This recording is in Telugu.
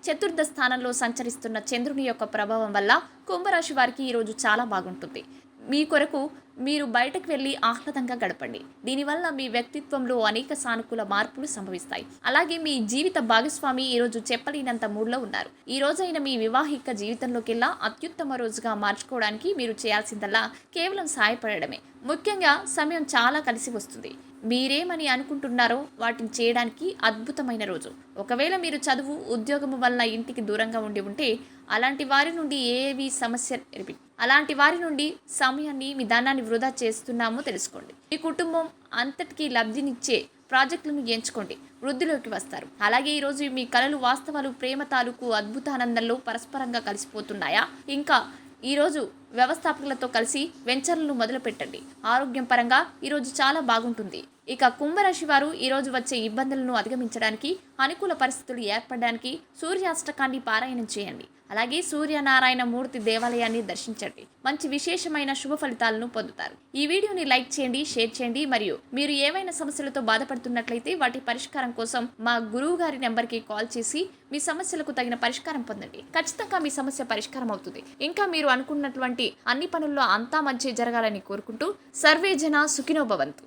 చతుర్థ స్థానంలో సంచరిస్తున్న చంద్రుని యొక్క ప్రభావం వల్ల కుంభరాశి వారికి ఈరోజు చాలా బాగుంటుంది. మీ కొరకు మీరు బయటకు వెళ్ళి ఆహ్లాదంగా గడపండి. దీనివల్ల మీ వ్యక్తిత్వంలో అనేక సానుకూల మార్పులు సంభవిస్తాయి. అలాగే మీ జీవిత భాగస్వామి ఈరోజు చెప్పలేనంత మూడ్లో ఉన్నారు. ఈ రోజైన మీ వివాహిక జీవితంలోకెల్లా అత్యుత్తమ రోజుగా మార్చుకోవడానికి మీరు చేయాల్సిందల్లా కేవలం సహాయపడమే. ముఖ్యంగా సమయం చాలా కలిసి వస్తుంది. మీరేమని అనుకుంటున్నారో వాటిని చేయడానికి అద్భుతమైన రోజు. ఒకవేళ మీరు చదువు, ఉద్యోగము వల్ల ఇంటికి దూరంగా ఉండి ఉంటే అలాంటి వారి నుండి అలాంటి వారి నుండి సమయాన్ని, మీ ధనాన్ని వృధా చేస్తున్నామో తెలుసుకోండి. మీ కుటుంబం అంతటికీ లబ్ధినిచ్చే ప్రాజెక్టులను ఎంచుకోండి, వృద్ధిలోకి వస్తారు. అలాగే ఈరోజు మీ కలలు, వాస్తవాలు, ప్రేమ తాలూకు అద్భుతానందంలో పరస్పరంగా కలిసిపోతున్నాయా? ఇంకా ఈరోజు వ్యవస్థాపకులతో కలిసి వెంచర్లను మొదలు పెట్టండి. ఆరోగ్యం పరంగా ఈరోజు చాలా బాగుంటుంది. ఇక కుంభరాశి వారు ఈరోజు వచ్చే ఇబ్బందులను అధిగమించడానికి, అనుకూల పరిస్థితులు ఏర్పడడానికి సూర్యాష్టకాన్ని పారాయణం చేయండి. అలాగే సూర్యనారాయణ మూర్తి దేవాలయాన్ని దర్శించండి. మంచి విశేషమైన శుభ ఫలితాలను పొందుతారు. ఈ వీడియోని లైక్ చేయండి, షేర్ చేయండి. మరియు మీరు ఏవైనా సమస్యలతో బాధపడుతున్నట్లయితే వాటి పరిష్కారం కోసం మా గురువు గారి నెంబర్కి కాల్ చేసి మీ సమస్యలకు తగిన పరిష్కారం పొందండి. ఖచ్చితంగా మీ సమస్య పరిష్కారం అవుతుంది. ఇంకా మీరు అనుకున్నటువంటి అన్ని పనుల్లో అంతా మంచి జరగాలని కోరుకుంటూ సర్వే జన సుఖినో భవంతు.